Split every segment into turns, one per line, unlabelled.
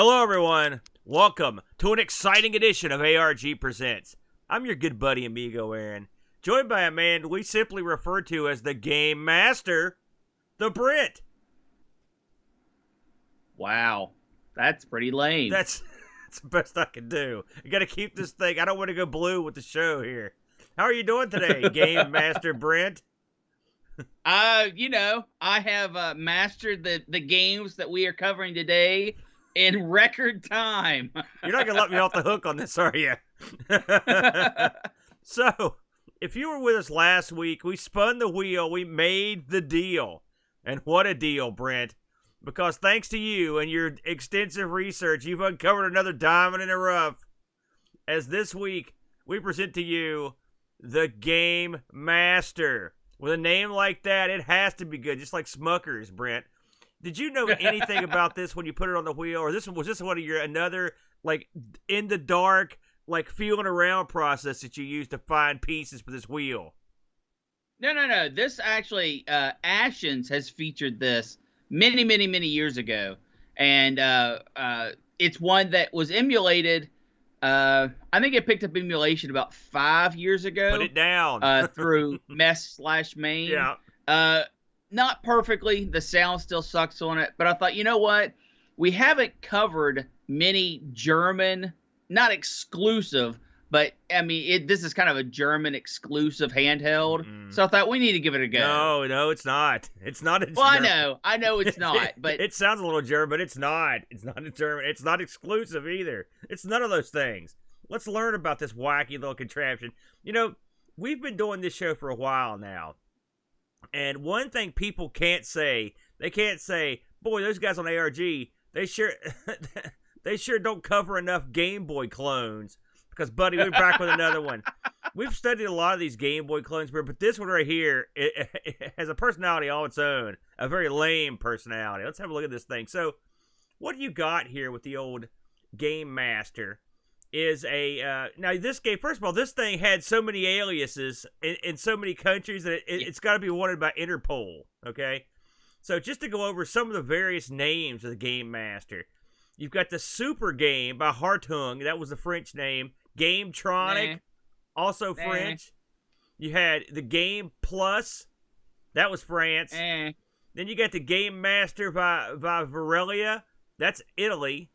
Hello, everyone. Welcome to an exciting edition of ARG Presents. I'm your good buddy, Amigo Aaron, joined by a man we simply refer to as the Game Master, the Brit.
Wow, that's pretty lame.
That's the best I can do. I got to keep this thing. I don't want to go blue with the show here. How are you doing today, Game Master Brent?
I have mastered the games that we are covering today in record time.
You're not going to let me off the hook on this, are you? So, if you were with us last week, we spun the wheel, we made the deal. And what a deal, Brent. Because thanks to you and your extensive research, you've uncovered another diamond in the rough. As this week, we present to you the Game Master. With a name like that, it has to be good, just like Smuckers, Brent. Did you know anything about this when you put it on the wheel? Or was this one of your another, like, in the dark, like, feeling around process that you use to find pieces for this wheel?
No. This actually, Ashens has featured this many years ago. And it's one that was emulated. I think it picked up emulation about 5 years ago.
Put it down.
Through Mess/Main.
Yeah.
Not perfectly. The sound still sucks on it. But I thought, you know what? We haven't covered many German, not exclusive, but, I mean, this is kind of a German exclusive handheld. Mm. So I thought we need to give it a go.
No, it's not. It's not a German.
Well, I know it's not. But
it sounds a little German, but it's not. It's not a German. It's not exclusive either. It's none of those things. Let's learn about this wacky little contraption. You know, we've been doing this show for a while now. And one thing people can't say, they can't say, boy, those guys on ARG, they sure don't cover enough Gameboy clones. Because, buddy, we're back with another one. We've studied a lot of these Gameboy clones, but this one right here, it has a personality all its own. A very lame personality. Let's have a look at this thing. So, what you got here with the old Game Master is now this game, first of all, this thing had so many aliases in so many countries that it's got to be wanted by Interpol, okay? So just to go over some of the various names of the Game Master, you've got the Super Game by Hartung, that was the French name. Gametronic, also French. You had the Game Plus, that was France. Then you got the Game Master by Varelia, that's Italy.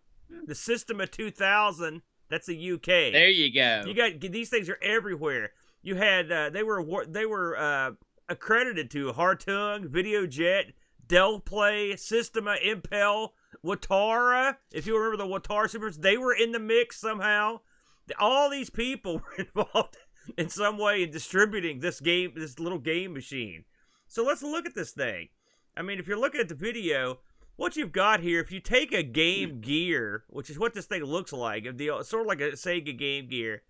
The Systema 2000, that's the UK.
There you go.
You got these things are everywhere. You had they were accredited to Hartung, Videojet, Delplay, Systema, Impel, Watara. If you remember the Watara Supers, they were in the mix somehow. All these people were involved in some way in distributing this little game machine. So let's look at this thing. I memean, if you're looking at the video, what you've got here, if you take a Game Gear, which is what this thing looks like, sort of like a Sega Game Gear,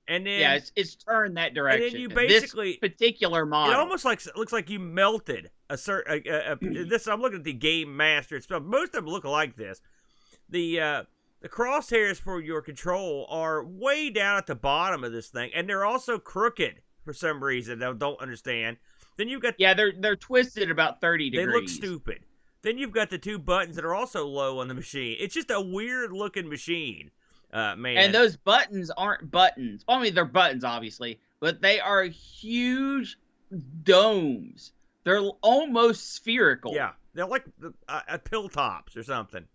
and then
it's turned that direction.
And then you basically
this particular model,
it almost looks like you melted this. I'm looking at the Game Master. Most of them look like this. The crosshairs for your control are way down at the bottom of this thing, and they're also crooked for some reason. I don't understand. Then you've got
they're twisted about 30 degrees.
They look stupid. Then you've got the two buttons that are also low on the machine. It's just a weird-looking machine, man.
And those buttons aren't buttons. I mean, they're buttons, obviously, but they are huge domes. They're almost spherical.
Yeah, they're like pill tops or something.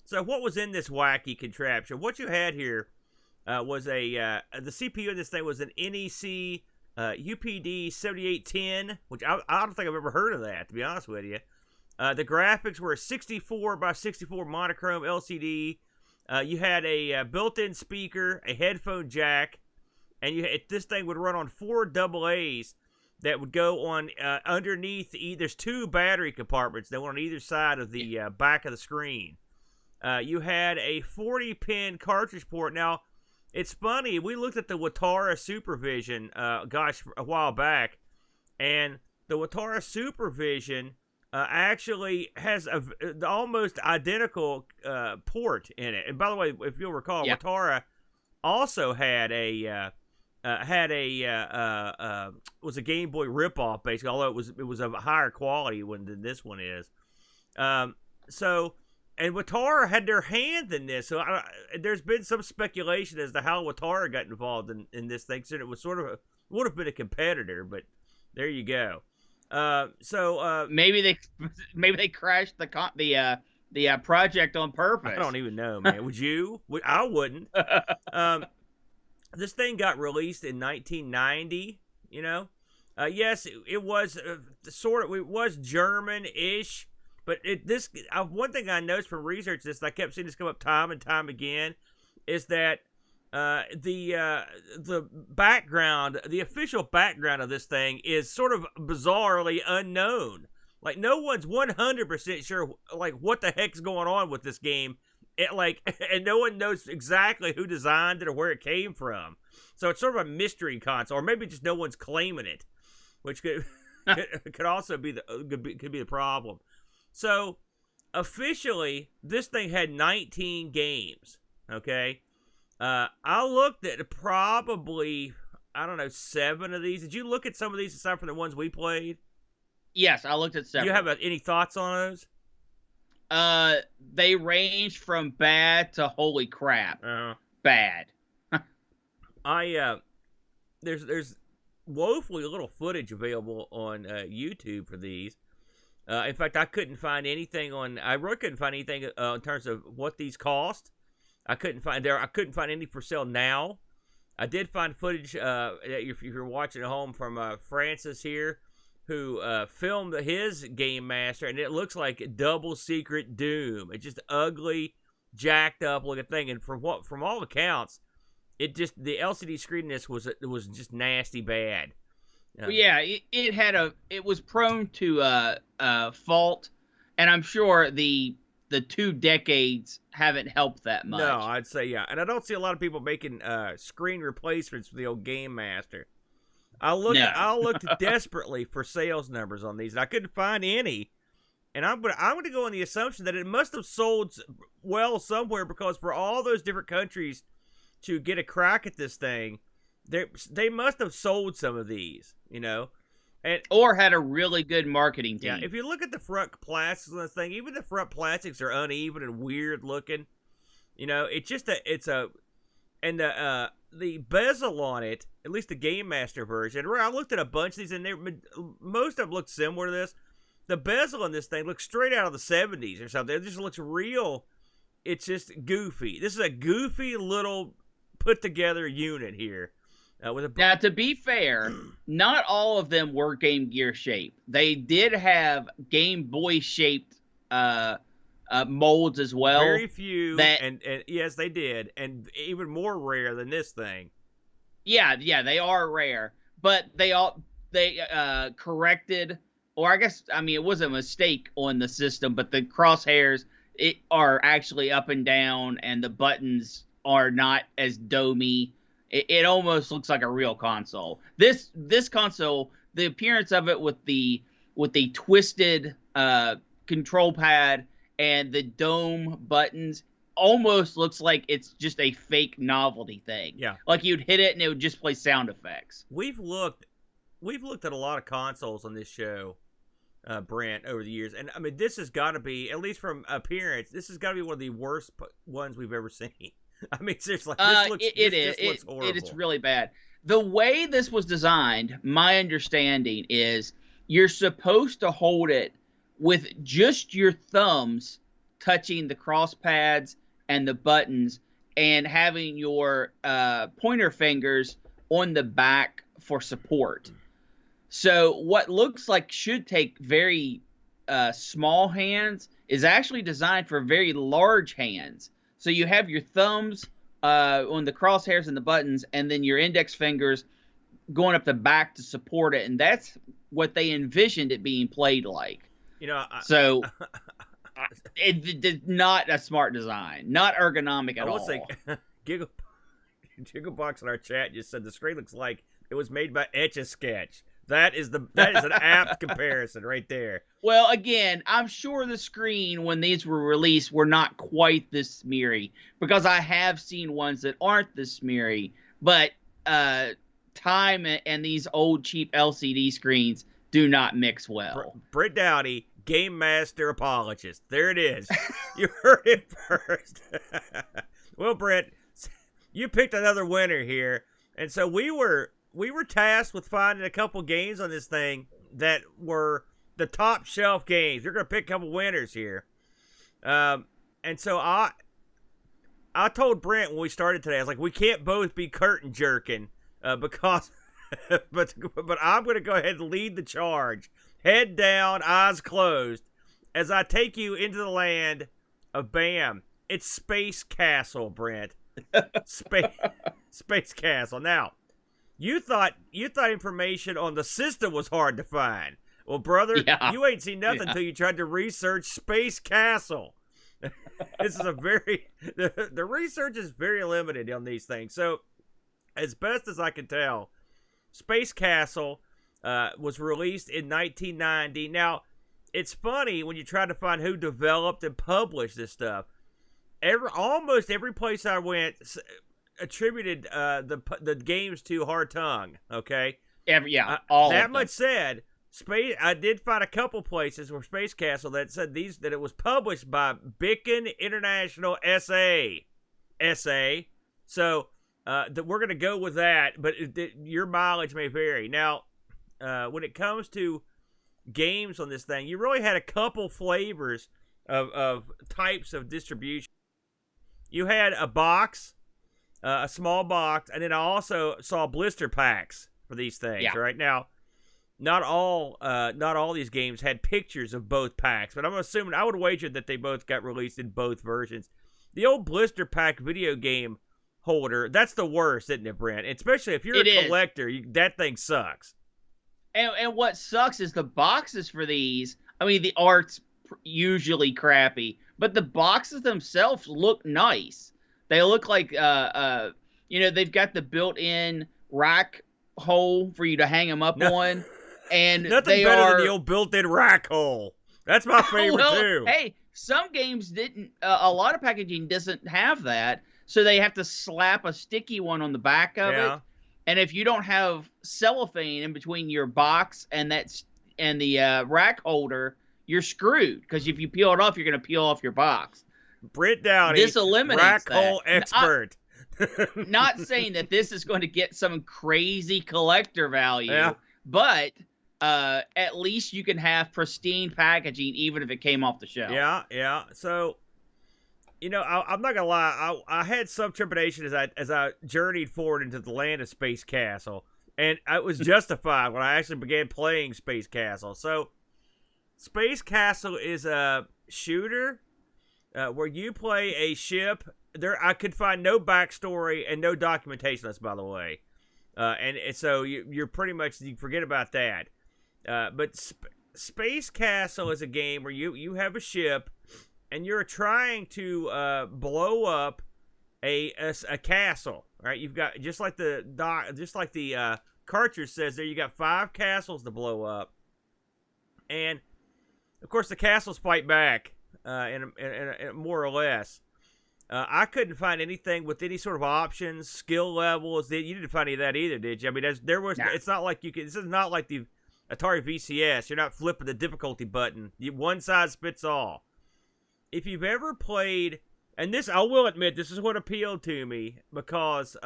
So what was in this wacky contraption? What you had here was the CPU of this thing was an NEC UPD 7810, which I don't think I've ever heard of that, to be honest with you. The graphics were a 64 by 64 monochrome LCD. You had a built-in speaker, a headphone jack, and this thing would run on 4 AA's that would go on underneath. There's 2 battery compartments that went on either side of the back of the screen. You had a 40-pin cartridge port. Now, it's funny. We looked at the Watara Supervision, a while back, and the Watara Supervision actually has the almost identical port in it. And by the way, if you'll recall, Watara also had was a Game Boy ripoff basically, although it was of a higher quality than this one is. So and Watara had their hand in this, so there's been some speculation as to how Watara got involved in this thing. So it was sort of would have been a competitor, but there you go.
Maybe they crashed the project on purpose.
I don't even know, man. Would you? I wouldn't. This thing got released in 1990. You know, yes, it was it was German-ish, but one thing I noticed from research this, and I kept seeing this come up time and time again, is that the background, the official background of this thing is sort of bizarrely unknown. Like, no one's 100% sure, like, what the heck's going on with this game. And no one knows exactly who designed it or where it came from. So it's sort of a mystery console, or maybe just no one's claiming it, which could also be the problem. So officially, this thing had 19 games. Okay, I looked at probably, I don't know, 7 of these. Did you look at some of these aside from the ones we played?
Yes, I looked at several.
Do you have any thoughts on those?
They range from bad to holy crap. Bad.
There's woefully little footage available on YouTube for these. In fact, I really couldn't find anything in terms of what these cost. I couldn't find any for sale now. I did find footage if you're watching at home from Francis here, who filmed his Game Master, and it looks like Double Secret Doom. It's just ugly, jacked up looking thing, and from all accounts, the LCD screen in this was just nasty bad.
Well, yeah, it was prone to fault, and I'm sure the 2 decades haven't helped that much.
No, I'd say yeah, and I don't see a lot of people making screen replacements for the old Game Master. I looked desperately for sales numbers on these, and I couldn't find any. And I'm going to go on the assumption that it must have sold well somewhere, because for all those different countries to get a crack at this thing, they must have sold some of these, you know,
or had a really good marketing team.
Yeah, if you look at the front plastics on this thing, even the front plastics are uneven and weird looking. You know, the bezel on it, at least the Game Master version, I looked at a bunch of these, and most of them looked similar to this. The bezel on this thing looks straight out of the 70s or something. It just looks real. It's just goofy. This is a goofy little put-together unit here.
Now, to be fair, not all of them were Game Gear shaped. They did have Game Boy shaped molds as well.
Very few, and yes, they did, and even more rare than this thing.
Yeah, they are rare, but they corrected, or it was a mistake on the system, but the crosshairs are actually up and down, and the buttons are not as domey. It almost looks like a real console. This console, the appearance of it with the twisted control pad and the dome buttons, almost looks like it's just a fake novelty thing.
Yeah,
like you'd hit it and it would just play sound effects.
We've looked at a lot of consoles on this show, Brent, over the years, and I mean, this has got to be, at least from appearance, this has got to be one of the worst ones we've ever seen. I mean, seriously, this looks horrible.
It is really bad. The way this was designed, my understanding is you're supposed to hold it with just your thumbs touching the cross pads and the buttons, and having your pointer fingers on the back for support. So what looks like should take very small hands is actually designed for very large hands. So you have your thumbs on the crosshairs and the buttons, and then your index fingers going up the back to support it. And that's what they envisioned it being played like.
You know,
it did not a smart design, not ergonomic at all.
I will say, Gigglebox in our chat just said the screen looks like it was made by Etch-a-Sketch. That is an apt comparison right there.
Well, again, I'm sure the screen when these were released were not quite this smeary, because I have seen ones that aren't this smeary, but time and these old cheap LCD screens do not mix well.
Britt Dowdy, Game Master apologist. There it is. You heard it first. Well, Brent, you picked another winner here, and so we were tasked with finding a couple games on this thing that were the top shelf games. We're gonna pick a couple winners here, and so I told Brent when we started today, I was like, we can't both be curtain jerking because, but I'm gonna go ahead and lead the charge, head down, eyes closed, as I take you into the land of Bam. It's Space Castle, Brent. Space Castle. Now, you thought information on the system was hard to find. Well, brother, you ain't seen nothing until you tried to research Space Castle. This is the research is very limited on these things. So, as best as I can tell, Space Castle was released in 1990. Now, it's funny when you try to find who developed and published this stuff. Almost every place I went attributed the games to Hartung. Okay,
all
that
of
much said. I did find a couple places where Space Castle that said that it was published by Beacon International SA. So we're going to go with that, but your mileage may vary. Now, when it comes to games on this thing, you really had a couple flavors of types of distribution. You had a box, a small box, and then I also saw blister packs for these things.
Yeah.
Right now, not all these games had pictures of both packs, but I'm assuming I would wager that they both got released in both versions. The old blister pack video game holder, that's the worst, isn't it, Brent? Especially if you're a collector, that thing sucks.
And what sucks is the boxes for these. I mean, the art's usually crappy, but the boxes themselves look nice. They look like, they've got the built-in rack hole for you to hang them up on. And
nothing better than the old built-in rack hole. That's my favorite too.
Hey, some games didn't. A lot of packaging doesn't have that, so they have to slap a sticky one on the back of it. And if you don't have cellophane in between your box and the rack holder, you're screwed, because if you peel it off, you're going to peel off your box.
Brent Downey,
this eliminates
rack
that.
hole expert.
Not saying that this is going to get some crazy collector value, but at least you can have pristine packaging even if it came off the shelf.
Yeah. So, I'm not gonna lie. I had some trepidation as I journeyed forward into the land of Space Castle, and it was justified when I actually began playing Space Castle. So, Space Castle is a shooter where you play a ship. I could find no backstory and no documentation on this, by the way. And so you're pretty much, you forget about that. But Space Castle is a game where you have a ship and you're trying to blow up a castle. Right? You've got, just like the cartridge says there, you got 5 castles to blow up, and of course the castles fight back, in more or less. I couldn't find anything with any sort of options, skill levels. You didn't find any of that either, did you? I mean, it's not like you can. This is not like the Atari VCS. You're not flipping the difficulty button. One size fits all. If you've ever played, and this, I will admit, this is what appealed to me, because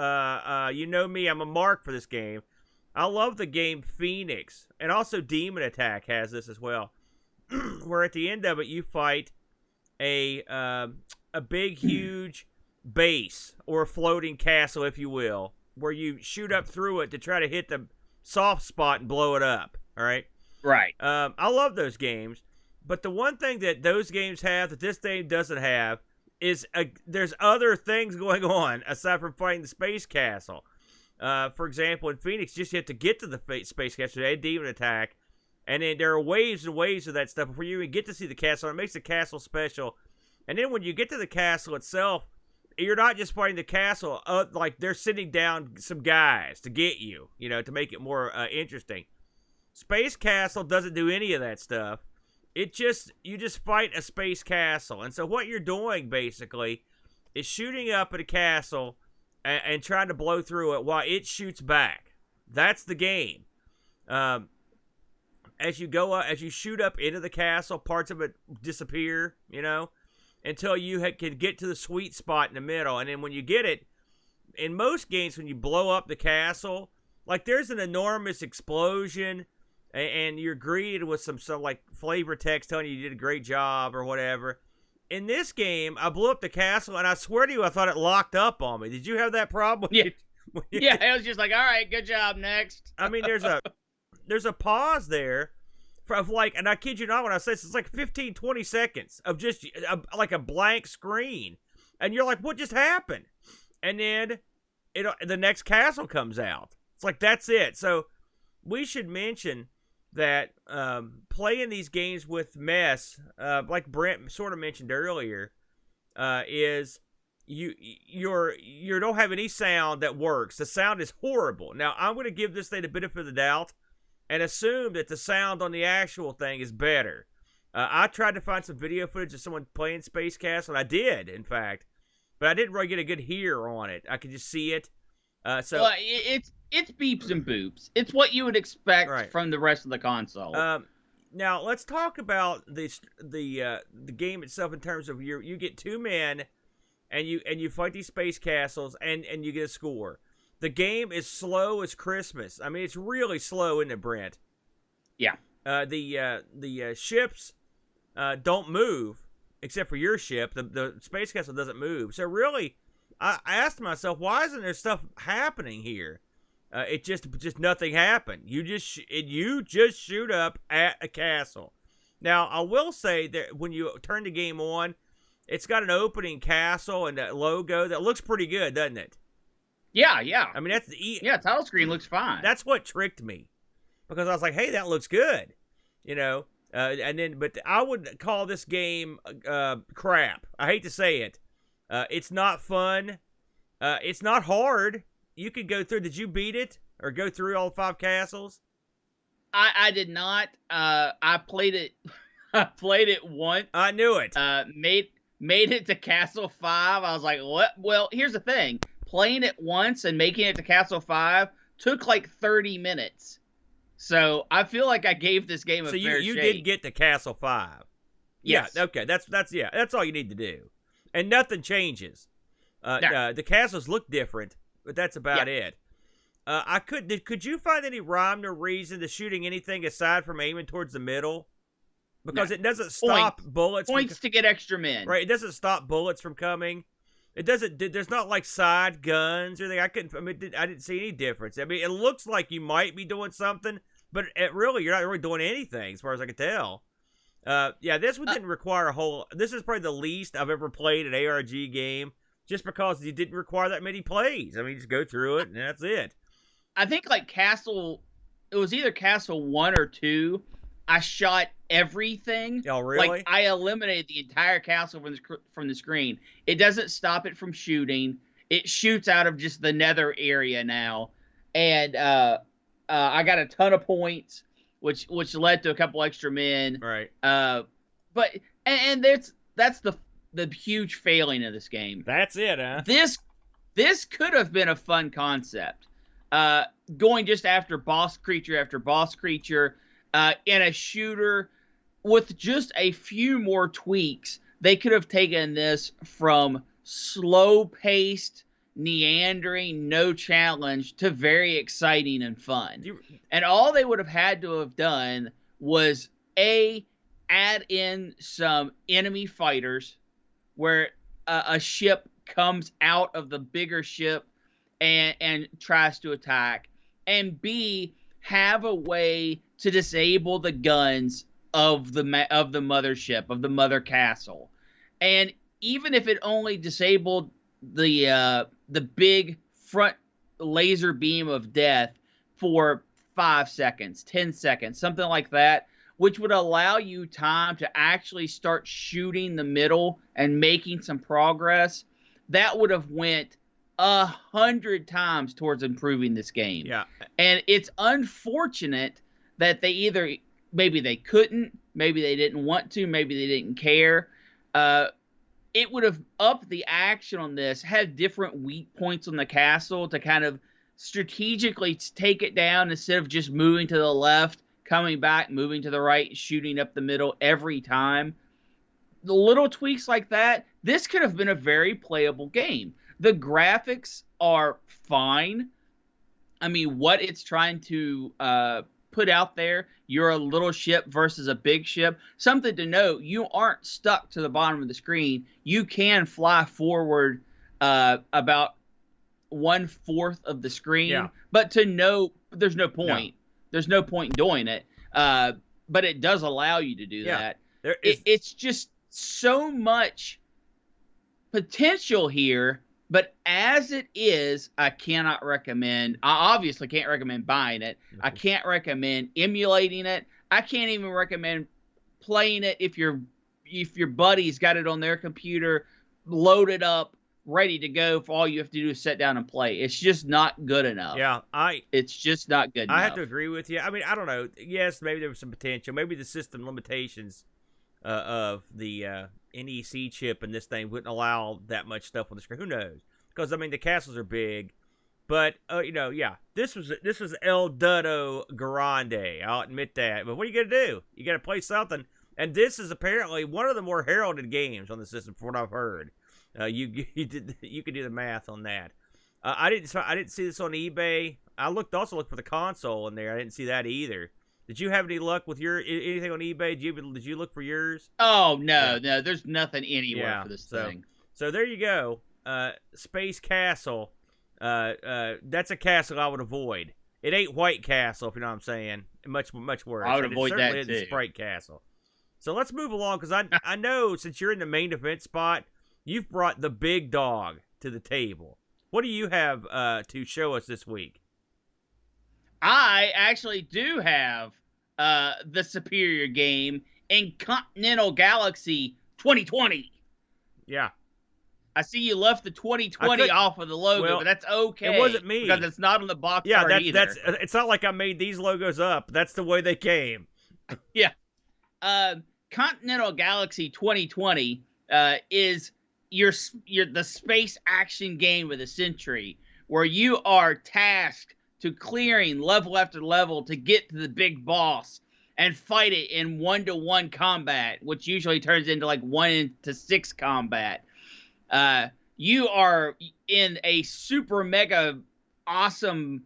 you know me, I'm a mark for this game. I love the game Phoenix, and also Demon Attack has this as well, where at the end of it you fight a big, huge base, or a floating castle, if you will, where you shoot up through it to try to hit the soft spot and blow it up. All right.
Right.
I love those games, but the one thing that those games have that this game doesn't have is there's other things going on aside from fighting the space castle. For example, in Phoenix, just you have to get to the space castle. They had Demon Attack, and then there are waves and waves of that stuff before you even get to see the castle. And it makes the castle special. And then when you get to the castle itself, you're not just fighting the castle. Like, they're sending down some guys to get you, to make it more interesting. Space Castle doesn't do any of that stuff. You just fight a space castle. And so what you're doing, basically, is shooting up at a castle and trying to blow through it while it shoots back. That's the game. as you go up, as you shoot up into the castle, parts of it disappear, until you can get to the sweet spot in the middle. And then when you get it, in most games, when you blow up the castle, like there's an enormous explosion, and you're greeted with some like flavor text telling you did a great job or whatever. In this game, I blew up the castle, and I swear to you, I thought it locked up on me. Did you have that problem?
Yeah. Yeah, it was just like, all right, good job, next.
I mean, there's a pause there of like, and I kid you not when I say this, it's like 15, 20 seconds of just like a blank screen. And you're like, what just happened? And then the next castle comes out. It's like, that's it. So we should mention that playing these games with mess, like Brent sort of mentioned earlier, is you don't have any sound that works. The sound is horrible. Now, I'm going to give this thing the benefit of the doubt and assume that the sound on the actual thing is better. I tried to find some video footage of someone playing Space Castle, and I did, in fact, but I didn't really get a good hear on it. I could just see it. Well,
it's beeps and boops. It's what you would expect from the rest of the console.
Now let's talk about the game itself in terms of you get 2 men, and you fight these space castles, and you get a score. The game is slow as Christmas. I mean, it's really slow, isn't it, Brent?
Yeah.
The ships don't move except for your ship. The space castle doesn't move. So really, I asked myself, why isn't there stuff happening here? It just nothing happened. You just shoot up at a castle. Now, I will say that when you turn the game on, it's got an opening castle and that logo that looks pretty good, doesn't it?
Yeah, yeah.
I mean,
title screen looks fine.
That's what tricked me, because I was like, hey, that looks good, but I would call this game crap. I hate to say it. It's not fun. It's not hard. You could go through. Did you beat it or go through all 5 castles?
I did not. I played it. I played it once.
I knew it.
Made it to Castle 5. I was like, what? Well, here's the thing. Playing it once and making it to Castle 5 took like 30 minutes. So I feel like I gave this game a fair shake. So
you did get to Castle 5.
Yes.
Yeah, okay. That's all you need to do. And nothing changes. The castles look different, but that's about it. Could you find any rhyme or reason to shooting anything aside from aiming towards the middle? Because it doesn't stop bullets.
Points to get extra men.
Right, it doesn't stop bullets from coming. It doesn't. There's not like side guns or anything. I didn't see any difference. I mean, it looks like you might be doing something, but you're not really doing anything as far as I can tell. This one didn't require a whole. This is probably the least I've ever played an ARG game, just because you didn't require that many plays. I mean, just go through it and that's it.
I think like it was either Castle 1 or 2. I shot everything.
Oh, really?
Like, I eliminated the entire castle from the screen. It doesn't stop it from shooting. It shoots out of just the nether area now. And I got a ton of points, which led to a couple extra men.
Right.
But that's the huge failing of this game.
That's it, huh?
This could have been a fun concept. Going just after boss creature after boss creature, in a shooter with just a few more tweaks, they could have taken this from slow-paced, meandering, no challenge to very exciting and fun. And all they would have had to have done was add in some enemy fighters where a ship comes out of the bigger ship and tries to attack, and B, have a way to disable the guns of the mothership, of the mother castle. And even if it only disabled the big front laser beam of death for 5 seconds, 10 seconds, something like that, which would allow you time to actually start shooting the middle and making some progress, that would have went 100 times towards improving this game.
Yeah.
And it's unfortunate that they maybe they couldn't, maybe they didn't want to, maybe they didn't care. It would have upped the action on this, had different weak points on the castle to kind of strategically take it down instead of just moving to the left coming back, moving to the right, shooting up the middle every time. The little tweaks like that, this could have been a very playable game. The graphics are fine. I mean, what it's trying to put out there, you're a little ship versus a big ship. Something to note, you aren't stuck to the bottom of the screen. You can fly forward about 1/4 of the screen, but there's no point. No. There's no point in doing it. But it does allow you to do that. It's just so much potential here, but as it is, I cannot recommend. I obviously can't recommend buying it. I can't recommend emulating it. I can't even recommend playing it if your buddy's got it on their computer, loaded up, ready to go. For all you have to do is sit down and play. It's just not good enough.
Yeah,
it's just not good enough.
I have to agree with you. I mean, I don't know. Yes, maybe there was some potential. Maybe the system limitations of the NEC chip in this thing wouldn't allow that much stuff on the screen. Who knows? Because I mean, the castles are big, but this was El Dudo Grande. I'll admit that. But what are you gonna do? You got to play something. And this is apparently one of the more heralded games on the system, from what I've heard. You could do the math on that. I didn't see this on eBay. I also looked for the console in there. I didn't see that either. Did you have any luck with anything on eBay? Did you look for yours?
Oh no, no. There's nothing anywhere for this thing.
So there you go. Space Castle. That's a castle I would avoid. It ain't White Castle, if you know what I'm saying. Much worse.
I would avoid that too.
It certainly isn't Sprite Castle. So let's move along, because I know since you're in the main event spot, you've brought the big dog to the table. What do you have to show us this week?
I actually do have the superior game in Continental Galaxy 2020.
Yeah.
I see you left the 2020 off of the logo, but that's okay.
It wasn't me.
Because it's not on the box art either.
It's not like I made these logos up. That's the way they came.
Yeah. Continental Galaxy 2020 is the space action game of the century, where you are tasked to clearing level after level to get to the big boss and fight it in 1-to-1 combat, which usually turns into like 1-to-6 combat. You are in a super mega awesome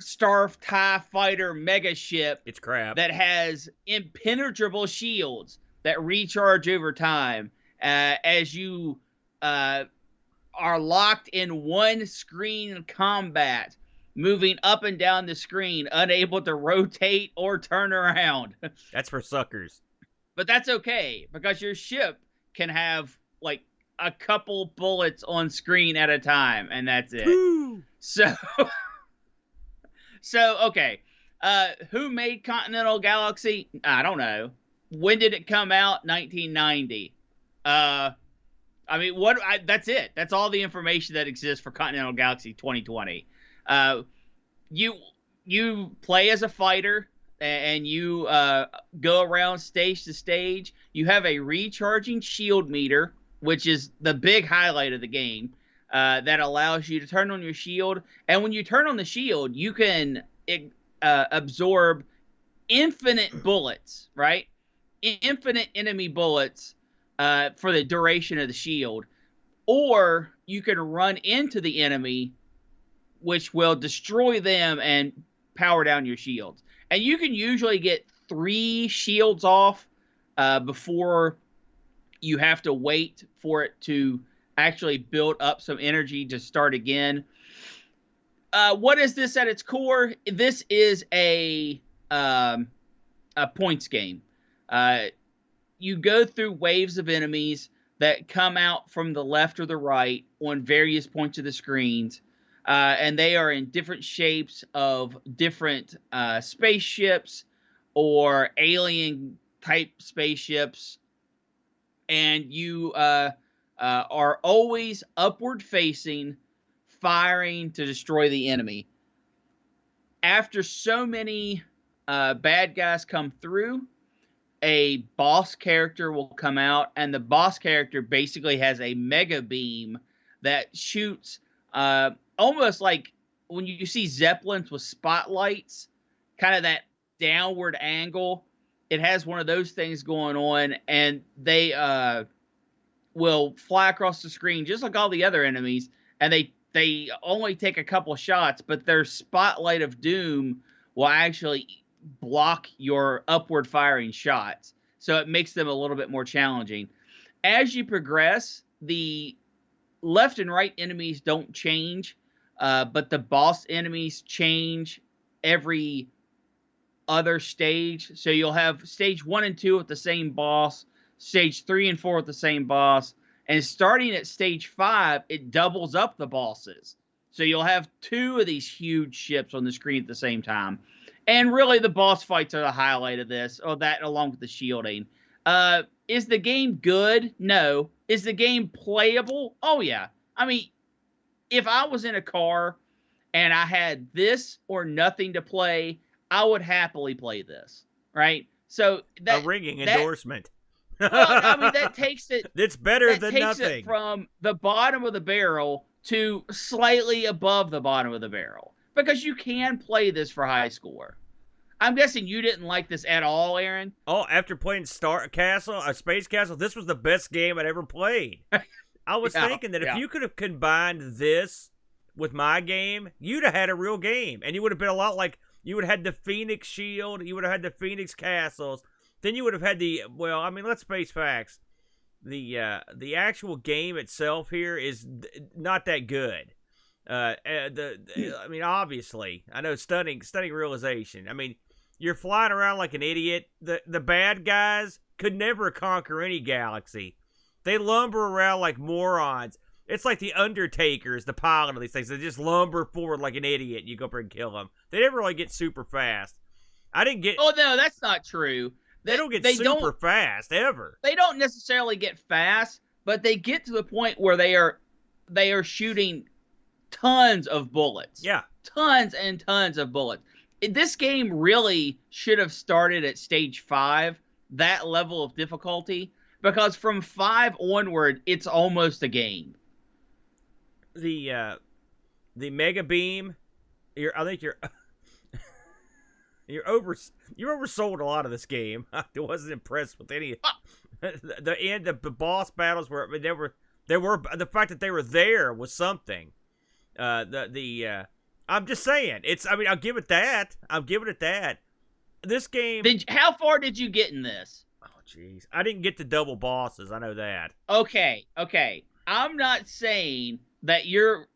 TIE fighter mega ship.
It's crap.
That has impenetrable shields that recharge over time as you are locked in one screen combat, moving up and down the screen, unable to rotate or turn around.
That's for suckers.
But that's okay, because your ship can have like a couple bullets on screen at a time, and that's it.
Woo!
So okay. Who made Continental Galaxy? I don't know. When did it come out? 1990. I mean, that's it. That's all the information that exists for Continental Galaxy 2020. You play as a fighter, and you go around stage to stage. You have a recharging shield meter, which is the big highlight of the game, that allows you to turn on your shield. And when you turn on the shield, you can absorb infinite bullets, right? Infinite enemy bullets for the duration of the shield. Or you can run into the enemy, which will destroy them and power down your shields. And you can usually get 3 shields off before you have to wait for it to actually build up some energy to start again. What is this at its core? This is a points game. You go through waves of enemies that come out from the left or the right on various points of the screens. And they are in different shapes of different spaceships or alien-type spaceships. And you are always upward-facing, firing to destroy the enemy. After so many bad guys come through, a boss character will come out, and the boss character basically has a mega beam that shoots almost like when you see Zeppelins with spotlights, kind of that downward angle. It has one of those things going on, and they will fly across the screen just like all the other enemies, and they only take a couple shots, but their spotlight of doom will actually block your upward firing shots. So it makes them a little bit more challenging. As you progress, the left and right enemies don't change, but the boss enemies change every other stage. So you'll have stage 1 and 2 with the same boss, stage 3 and 4 with the same boss, and starting at stage 5, it doubles up the bosses. So you'll have 2 of these huge ships on the screen at the same time. And really, the boss fights are the highlight of this, or that along with the shielding. Is the game good? No. Is the game playable? Oh, yeah. I mean, if I was in a car and I had this or nothing to play, I would happily play this, right? So
a ringing endorsement.
Well, I mean, that takes it.
It's better than
takes
nothing.
It from the bottom of the barrel to slightly above the bottom of the barrel, because you can play this for high score. I'm guessing you didn't like this at all, Aaron.
Oh, after playing Space Castle, this was the best game I'd ever played. I was thinking that if you could have combined this with my game, you'd have had a real game, and you would have been a lot like, you would have had the Phoenix Shield, you would have had the Phoenix Castles, then you would have had the, well, I mean, let's face facts. The actual game itself here is not that good. I mean, obviously, I know, stunning realization. I mean, you're flying around like an idiot. The bad guys could never conquer any galaxy. They lumber around like morons. It's like the Undertaker's the pilot of these things. They just lumber forward like an idiot. You go up and kill them. They never really get super fast. I didn't get.
Oh no, that's not true.
They don't get super fast ever.
They don't necessarily get fast, but they get to the point where they are shooting tons of bullets.
Yeah,
tons and tons of bullets. This game really should have started at stage 5, that level of difficulty, because from 5 onward, it's almost a game.
The Mega Beam, I think you're oversold a lot of this game. I wasn't impressed with any. The boss battles were the fact that they were there was something. I'm just saying, I'll give it that. I'm giving it that. This game.
How far did you get in this?
Oh, jeez, I didn't get to double bosses. I know that.
Okay. I'm not saying that your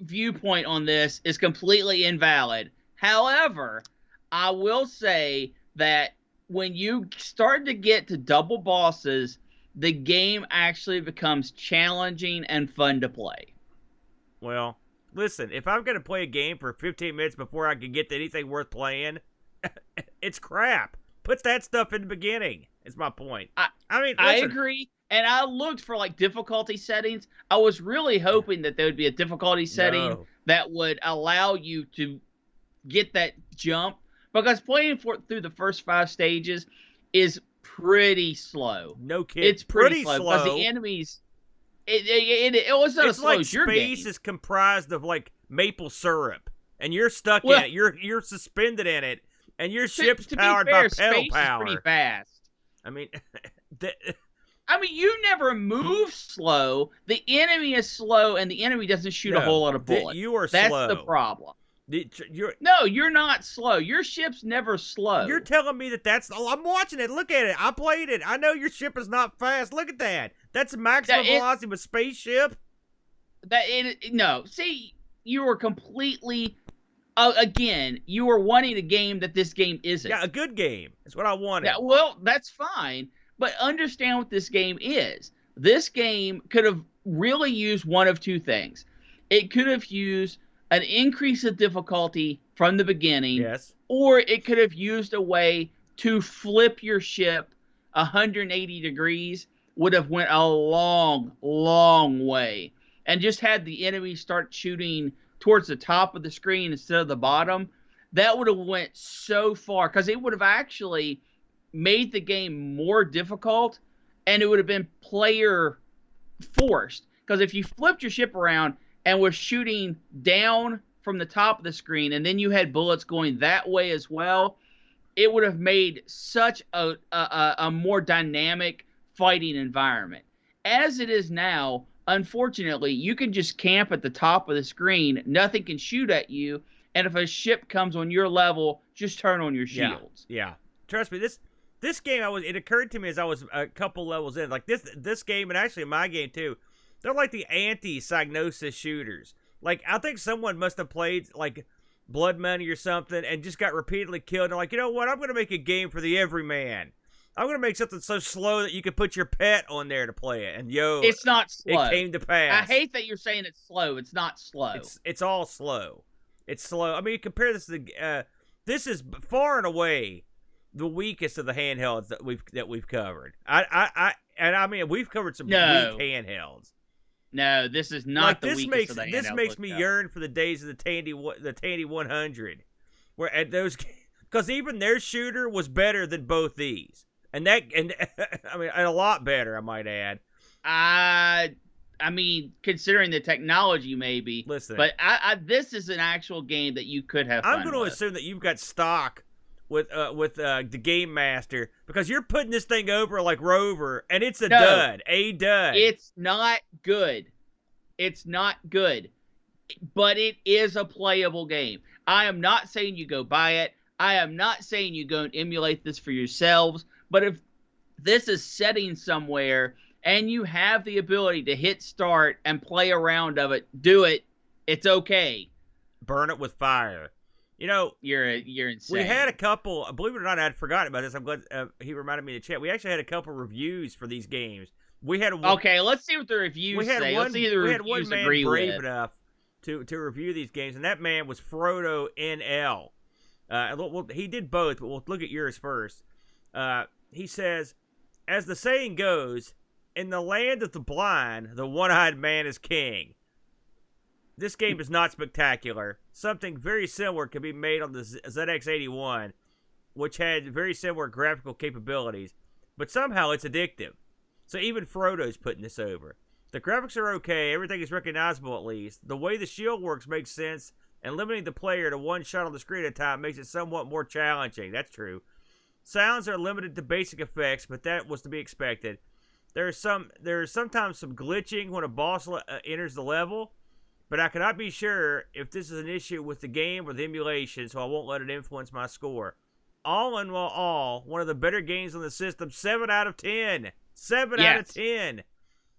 viewpoint on this is completely invalid. However, I will say that when you start to get to double bosses, the game actually becomes challenging and fun to play.
Well, listen, if I'm going to play a game for 15 minutes before I can get to anything worth playing, it's crap. Put that stuff in the beginning, is my point.
I agree, and I looked for like difficulty settings. I was really hoping that there would be a difficulty setting that would allow you to get that jump, because playing through the first 5 stages is pretty slow.
No kidding.
It's pretty slow because the enemies. It was not as slow as your game.
Space is comprised of like maple syrup, and you're stuck in it. You're suspended in it, and your ship's powered by pedal power.
Is pretty fast.
I mean,
you never move slow. The enemy is slow, and the enemy doesn't shoot a whole lot of bullets.
You are slow.
That's the problem.
No,
you're not slow. Your ship's never slow.
You're telling me that's. Oh, I'm watching it. Look at it. I played it. I know your ship is not fast. Look at that. That's maximum velocity of a spaceship.
No. See, you were completely. Again, you were wanting a game that this game isn't.
Yeah, a good game. That's what I wanted.
Yeah, well, that's fine. But understand what this game is. This game could have really used one of 2 things. It could have used an increase of difficulty from the beginning.
Yes.
Or it could have used a way to flip your ship 180 degrees. Would have went a long, long way. And just had the enemy start shooting towards the top of the screen instead of the bottom. That would have went so far, because it would have actually made the game more difficult, and it would have been player forced. Because if you flipped your ship around and was shooting down from the top of the screen, and then you had bullets going that way as well, it would have made such a more dynamic fighting environment. As it is now, unfortunately, you can just camp at the top of the screen. Nothing can shoot at you. And if a ship comes on your level, just turn on your shields.
Yeah. Trust me, this game, it occurred to me as I was a couple levels in, like this game, and actually my game too, they're like the anti-Psygnosis shooters. Like, I think someone must have played, like, Blood Money or something and just got repeatedly killed. And they're like, you know what, I'm going to make a game for the everyman. I'm going to make something so slow that you can put your pet on there to play it. And,
it's not slow.
It came to pass.
I hate that you're saying it's slow. It's not slow.
It's all slow. It's slow. I mean, compare this to this is far and away the weakest of the handhelds that we've covered. I mean, we've covered some weak handhelds.
No, this is not the weakest of the handhelds.
This makes me yearn for the days of the Tandy 100, where at those, because even their shooter was better than both these, and I mean, a lot better, I might add.
I mean, considering the technology, maybe.
Listen,
but this is an actual game that you could have fun
I'm going to assume that you've got stock with the Game Master, because you're putting this thing over like Rover, and it's a dud.
It's not good. It's not good. But it is a playable game. I am not saying you go buy it. I am not saying you go and emulate this for yourselves. But if this is setting somewhere and you have the ability to hit start and play a round of it, do it. It's okay.
Burn it with fire. You know,
you're insane.
We had a couple, believe it or not, I'd forgotten about this. I'm glad he reminded me in the chat. We actually had a couple reviews for these games. We had one,
okay, let's see what the reviews say. Let's see if the reviews agree with it.
We had one man brave enough to review these games, and that man was Frodo NL. Well, he did both, but we'll look at yours first. He says, as the saying goes, in the land of the blind, the one-eyed man is king. This game is not spectacular. Something very similar can be made on the ZX81, which had very similar graphical capabilities, but somehow it's addictive. So even Frodo's putting this over. The graphics are okay, everything is recognizable at least. The way the shield works makes sense, and limiting the player to one shot on the screen at a time makes it somewhat more challenging. That's true. Sounds are limited to basic effects, but that was to be expected. There is sometimes some glitching when a boss enters the level, but I cannot be sure if this is an issue with the game or the emulation, so I won't let it influence my score. All in all, one of the better games on the system, 7 out of 10. 7 out of 10.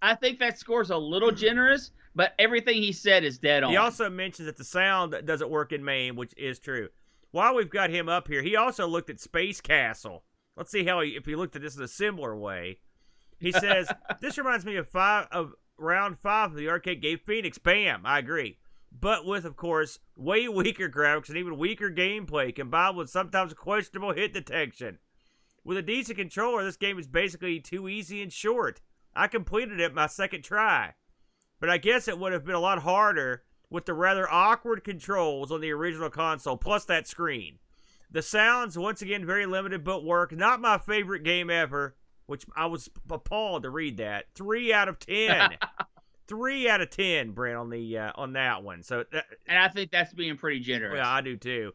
I think that score's a little generous, but everything he said is dead on.
He also mentions that the sound doesn't work in MAME, which is true. While we've got him up here, he also looked at Space Castle. Let's see if he looked at this in a similar way. He says, this reminds me of round 5 of the arcade game Phoenix. Bam, I agree. But with, of course, way weaker graphics and even weaker gameplay, combined with sometimes questionable hit detection. With a decent controller, this game is basically too easy and short. I completed it my second try. But I guess it would have been a lot harder with the rather awkward controls on the original console, plus that screen. The sounds, once again, very limited but work. Not my favorite game ever, which I was appalled to read that. 3 out of 10. 3 out of 10, Brent, on that one. So,
and I think that's being pretty generous.
Yeah, I do too.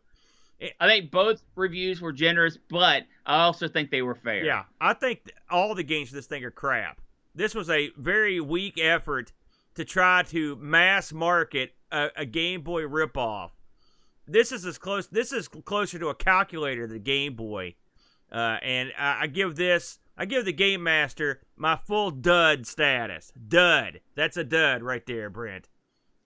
I think both reviews were generous, but I also think they were fair.
Yeah, I think all the games for this thing are crap. This was a very weak effort to try to mass market a Game Boy ripoff. This is closer to a calculator than Game Boy, and I give the Game Master my full dud status. Dud. That's a dud right there, Brent.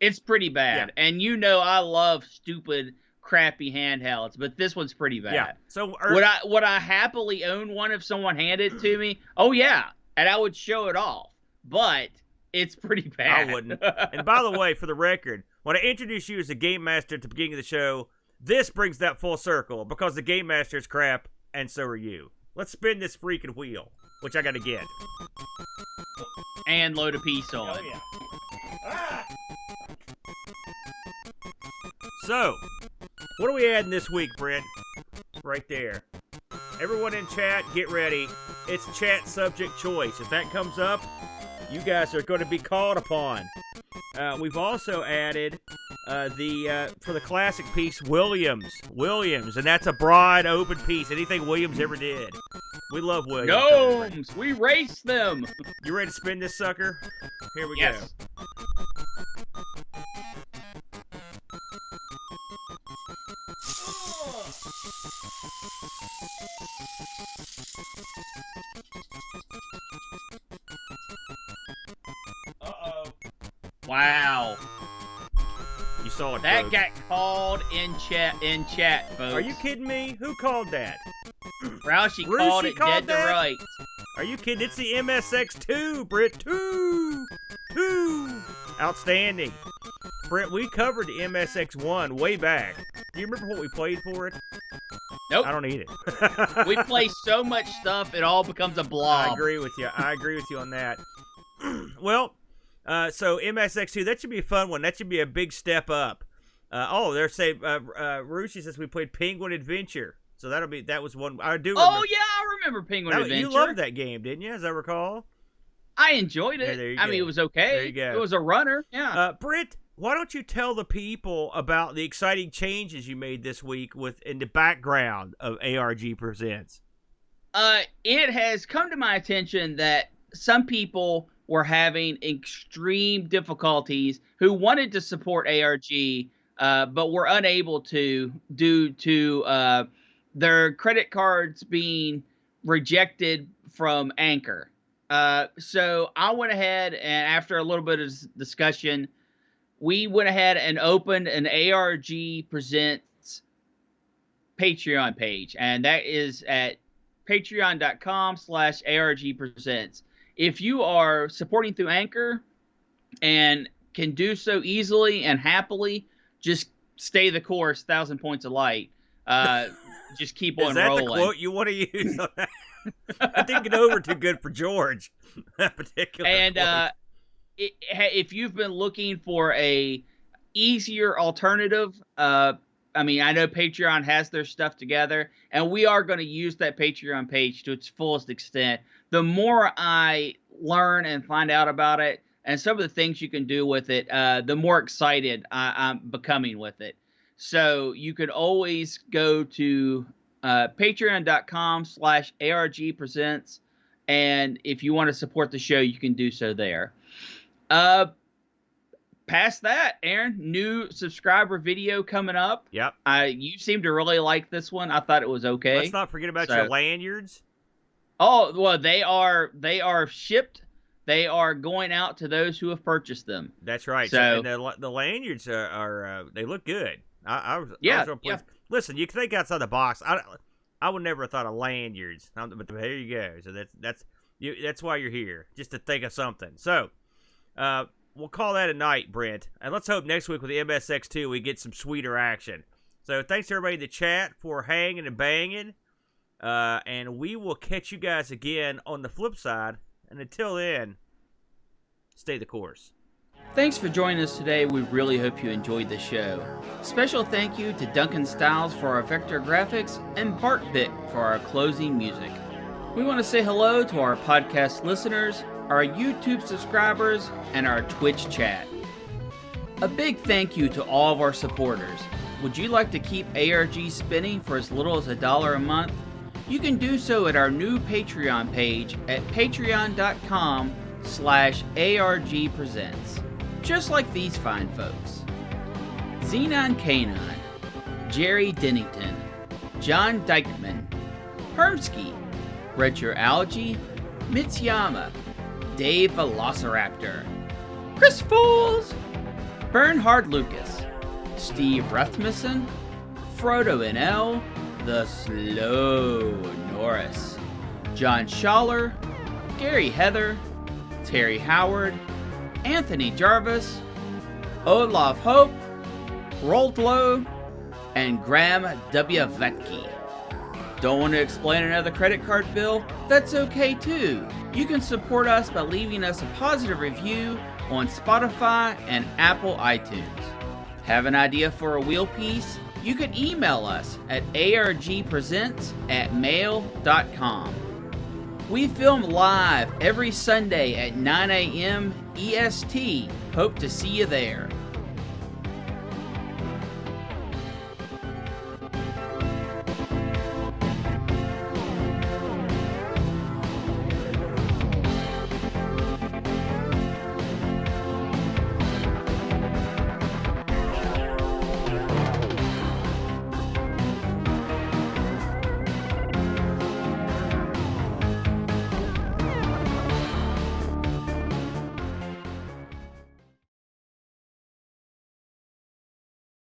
It's pretty bad, and you know I love stupid, crappy handhelds, but this one's pretty bad.
Yeah. So
would I happily own one if someone handed it to me? Oh yeah, and I would show it off. But it's pretty bad.
I wouldn't. And by the way, for the record, when I introduced you as a Game Master at the beginning of the show, this brings that full circle because the Game Master is crap, and so are you. Let's spin this freaking wheel, which I got to get.
And load a piece on.
Oh yeah. Ah! So, what are we adding this week, Brent? Right there. Everyone in chat, get ready. It's chat subject choice. If that comes up, you guys are going to be called upon. We've also added For the classic piece, Williams, and that's a broad, open piece. Anything Williams ever did. We love Williams.
Gnomes! We race them!
You ready to spin this sucker? Here we
Yes.
go. Uh-oh.
Wow.
You saw it,
That
folks.
got called in chat, folks.
Are you kidding me? Who called that?
Roushi called it dead to
that?
right.
Are you kidding? It's the MSX2, Britt. Two. Outstanding. Britt, we covered the MSX1 way back. Do you remember what we played for it?
Nope.
I don't need it.
We play so much stuff, it all becomes a blob.
I agree with you. on that. Well, so MSX2, that should be a fun one. That should be a big step up. They're saying, Rushi says we played Penguin Adventure. So that was one. I do remember.
Oh, yeah, I remember Penguin Adventure.
You loved that game, didn't you, as I recall?
I enjoyed it.
There you
I
go.
mean, it was okay.
There you go.
It was a runner, yeah.
Britt, why don't you tell the people about the exciting changes you made this week in the background of ARG Presents?
It has come to my attention that some people were having extreme difficulties who wanted to support ARG, but were unable to due to their credit cards being rejected from Anchor. So I went ahead and after a little bit of discussion, we went ahead and opened an ARG Presents Patreon page, and that is at patreon.com/ARG Presents. If you are supporting through Anchor and can do so easily and happily, just stay the course, 1,000 points of light. Just keep on rolling.
Is that the quote you want to use on that? I didn't get over too good for George. That particular quote.
If you've been looking for a easier alternative, I mean, I know Patreon has their stuff together, and we are going to use that Patreon page to its fullest extent. The more I learn and find out about it, and some of the things you can do with it, the more excited I'm becoming with it. So you could always go to patreon.com/ARG Presents, and if you want to support the show, you can do so there. Past that, Aaron, new subscriber video coming up.
Yep.
You seem to really like this one. I thought it was okay.
Let's not forget about your lanyards.
Oh, well, they are shipped. They are going out to those who have purchased them.
That's right.
So
and the lanyards are they look good. I was real pleased.
Yeah.
Listen, you can think outside the box. I would never have thought of lanyards, but there you go. So that's why you're here, just to think of something. So, we'll call that a night, Brent. And let's hope next week with the MSX2 we get some sweeter action. So thanks to everybody in the chat for hanging and banging. And we will catch you guys again on the flip side. And until then, stay the course.
Thanks for joining us today. We really hope you enjoyed the show. Special thank you to Duncan Stiles for our vector graphics and Bart Bick for our closing music. We want to say hello to our podcast listeners, our YouTube subscribers, and our Twitch chat. A big thank you to all of our supporters. Would you like to keep ARG spinning for as little as $1 a month? You can do so at our new Patreon page at patreon.com/ARG Presents. Just like these fine folks. Xenon Canine, Jerry Dennington, John Dykman, Hermsky, Retro Algae, Mitsuyama, Dave Velociraptor, Chris Fools, Bernhard Lucas, Steve Rasmussen, Frodo NL, The Slow Norris, John Schaller, Gary Heather, Terry Howard, Anthony Jarvis, Olaf Hope, Roltlow, and Graham W. Vetke. Don't want to explain another credit card bill? That's okay too. You can support us by leaving us a positive review on Spotify and Apple iTunes. Have an idea for a wheel piece? You can email us at argpresents@mail.com. We film live every Sunday at 9 a.m. EST. Hope to see you there.